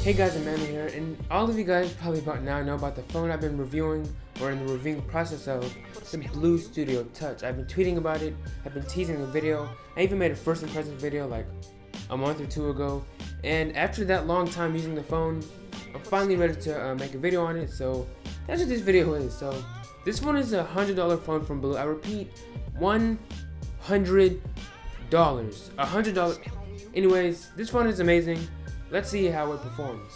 Hey guys, Emmanuel here, and all of you guys probably about now know about the phone I've been reviewing, or in the reviewing process of, the BLU Studio Touch. I've been tweeting about it, I've been teasing a video, I even made a first impressions video like a month or two ago, and after that long time using the phone, I'm finally ready to make a video on it, so that's what this video is. So, this phone is a $100 phone from BLU. I repeat, $100. $100. Anyways, this phone is amazing. Let's see how it performs.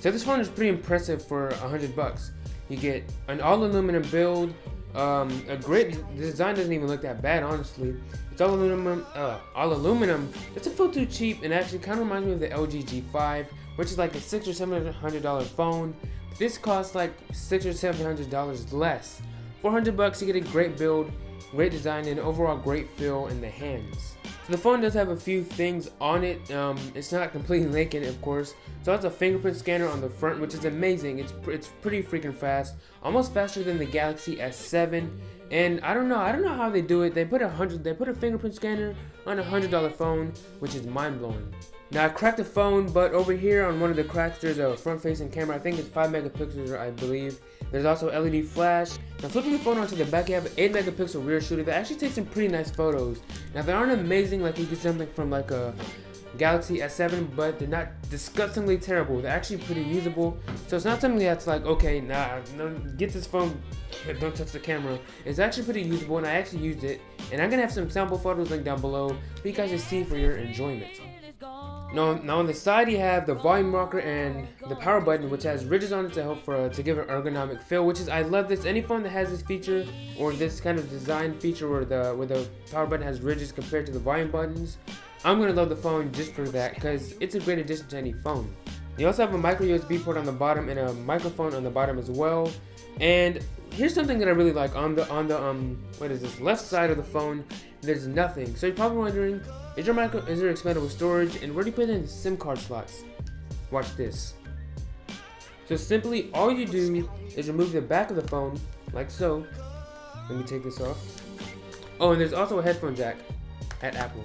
So this phone is pretty impressive for $100. You get an all aluminum build, a great the design doesn't even look that bad, honestly. It's all aluminum. It's a feel too cheap, and actually kind of reminds me of the LG G5, which is like a $600 or $700 phone. But this costs like $600 or $700 less. $400, you get a great build, great design, and overall great feel in the hands. So the phone does have a few things on it. It's not completely naked, of course. So it has a fingerprint scanner on the front, which is amazing. It's pretty freaking fast, almost faster than the Galaxy S7. And I don't know how they do it. They put a fingerprint scanner on a $100 phone, which is mind blowing. Now I cracked the phone, but over here on one of the cracks there's a front-facing camera. I think it's 5 megapixels, I believe. There's also LED flash. Now flipping the phone onto the back, you have an 8 megapixel rear shooter that actually takes some pretty nice photos. Now they aren't amazing like you get something from like a Galaxy S7, but they're not disgustingly terrible. They're actually pretty usable. So it's not something that's like, okay, nah, no, get this phone, don't touch the camera. It's actually pretty usable, and I actually used it. And I'm gonna have some sample photos linked down below for you guys to see for your enjoyment. Now on the side you have the volume rocker and the power button, which has ridges on it to help to give an ergonomic feel. Which is, I love this. Any phone that has this feature or this kind of design feature where the power button has ridges compared to the volume buttons, I'm gonna love the phone just for that, because it's a great addition to any phone. You also have a micro USB port on the bottom and a microphone on the bottom as well. And here's something that I really like on the what is this, left side of the phone. There's nothing. So you're probably wondering, is there expandable storage, and where do you put in SIM card slots? Watch this. So simply all you do is remove the back of the phone like so. Let me take this off. Oh, and there's also a headphone jack at Apple.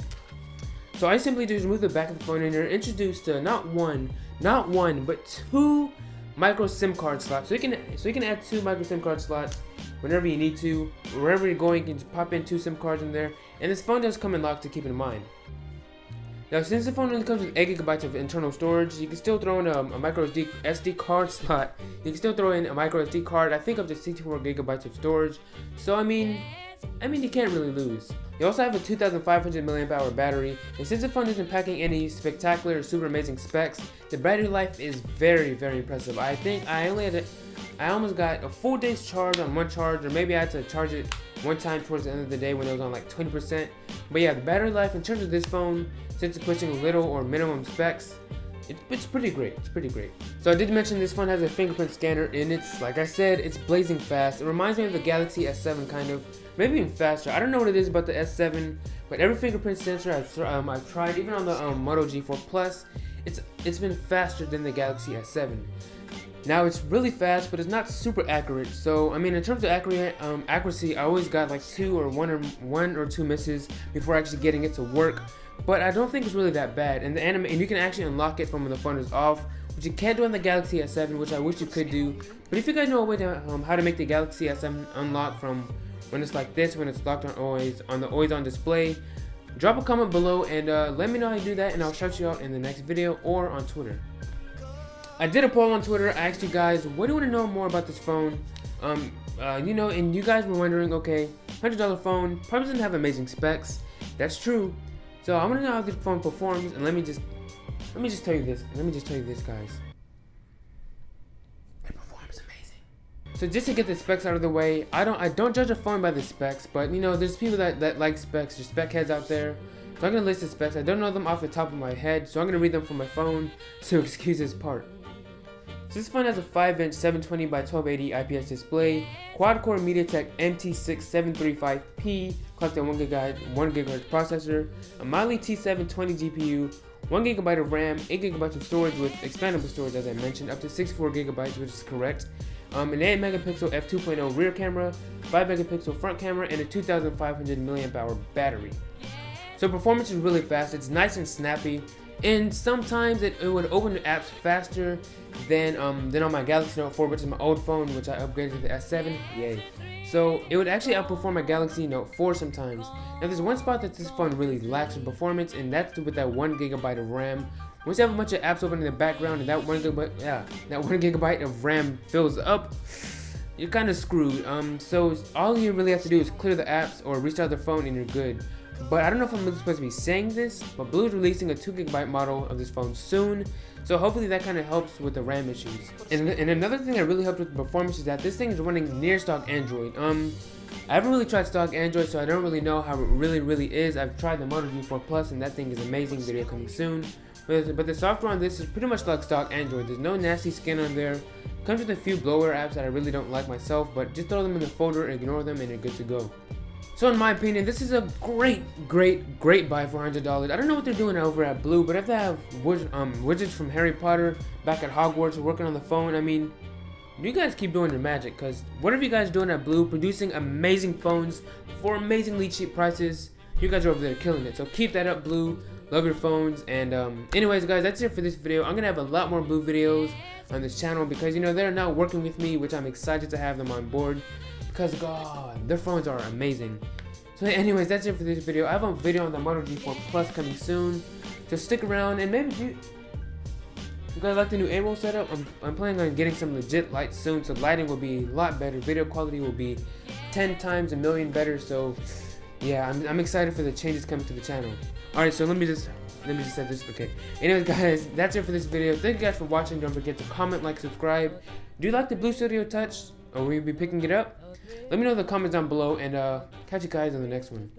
So I simply just remove the back of the phone, and you're introduced to not one, but 2 micro SIM card slots. So you can add 2 micro SIM card slots whenever you need to. Wherever you're going, you can just pop in 2 SIM cards in there. And this phone does come in locked, to keep in mind. Now, since the phone only comes with 8 GB of internal storage, you can still throw in a micro SD card slot. You can still throw in a micro SD card, I think up to 64 GB of storage. So I mean you can't really lose. You also have a 2,500 mAh battery, and since the phone isn't packing any spectacular or super amazing specs, the battery life is very, very impressive. I think I almost got a full day's charge on one charge, or maybe I had to charge it one time towards the end of the day when it was on like 20%. But yeah, the battery life in terms of this phone, since it's pushing little or minimum specs, it's pretty great. It's pretty great. So I did mention this phone has a fingerprint scanner, and it's, like I said, it's blazing fast. It reminds me of the Galaxy S7 kind of, maybe even faster. I don't know what it is about the S7, but every fingerprint sensor I've tried, even on the Moto G4 Plus, it's been faster than the Galaxy S7. Now it's really fast, but it's not super accurate. So I mean, in terms of accuracy, I always got like one or two misses before actually getting it to work. But I don't think it's really that bad. And and you can actually unlock it from when the phone is off, which you can't do on the Galaxy S7, which I wish you could do. But if you guys know a way to how to make the Galaxy S7 unlock from when it's like this, when it's locked on the always on display, drop a comment below and let me know how you do that, and I'll shout you out in the next video or on Twitter. I did a poll on Twitter. I asked you guys, what do you want to know more about this phone? And you guys were wondering, okay, $100 phone probably doesn't have amazing specs. That's true. So I want to know how this phone performs, and let me just tell you this. Guys. It performs amazing. So just to get the specs out of the way, I don't judge a phone by the specs, but there's people that like specs, there's spec heads out there. So I'm gonna list the specs. I don't know them off the top of my head, so I'm gonna read them from my phone. So excuse this part. So this phone has a 5-inch 720 by 1280 IPS display, quad-core MediaTek MT6735P, clocked at 1 GHz processor, a Mali T720 GPU, 1 GB of RAM, 8 GB of storage with expandable storage, as I mentioned, up to 64 GB, which is correct. An 8 megapixel f2.0 rear camera, 5 megapixel front camera, and a 2,500 mAh battery. So performance is really fast. It's nice and snappy. and sometimes it would open the apps faster than on my Galaxy Note 4, which is my old phone, which I upgraded to the S7. Yay! So it would actually outperform my Galaxy Note 4 sometimes. Now there's one spot that this phone really lacks in performance, and that's with that 1GB of RAM. Once you have a bunch of apps open in the background and that 1GB of RAM fills up, you're kind of screwed. So all you really have to do is clear the apps or restart the phone and you're good. But I don't know if I'm really supposed to be saying this, but BLU is releasing a 2GB model of this phone soon, so hopefully that kind of helps with the RAM issues. And another thing that really helped with the performance is that this thing is running near stock Android. I haven't really tried stock Android, so I don't really know how it really is. I've tried the Moto G4 Plus, and that thing is amazing. Video coming soon. But the software on this is pretty much like stock Android. There's no nasty skin on there. Comes with a few bloatware apps that I really don't like myself, but just throw them in the folder, ignore them, and you're good to go. So in my opinion, this is a great buy for $100. I don't know what they're doing over at BLU, but if they have widgets from Harry Potter back at Hogwarts working on the phone, I mean, you guys keep doing your magic, because whatever you guys are doing at BLU, producing amazing phones for amazingly cheap prices, you guys are over there killing it. So keep that up, BLU. Love your phones. And anyways, guys, that's it for this video. I'm gonna have a lot more BLU videos on this channel because, you know, they're now working with me, which I'm excited to have them on board because, God, their phones are amazing. So anyways, that's it for this video. I have a video on the Moto G4 Plus coming soon, so stick around. And maybe you guys like the new A-roll setup. I'm planning on getting some legit lights soon, so lighting will be a lot better. Video quality will be 10 times a million better. So yeah, I'm excited for the changes coming to the channel. Alright, so let me just say this. Okay. Anyways, guys, that's it for this video. Thank you guys for watching. Don't forget to comment, like, subscribe. Do you like the BLU Studio Touch? Or will you be picking it up? Let me know in the comments down below, and catch you guys on the next one.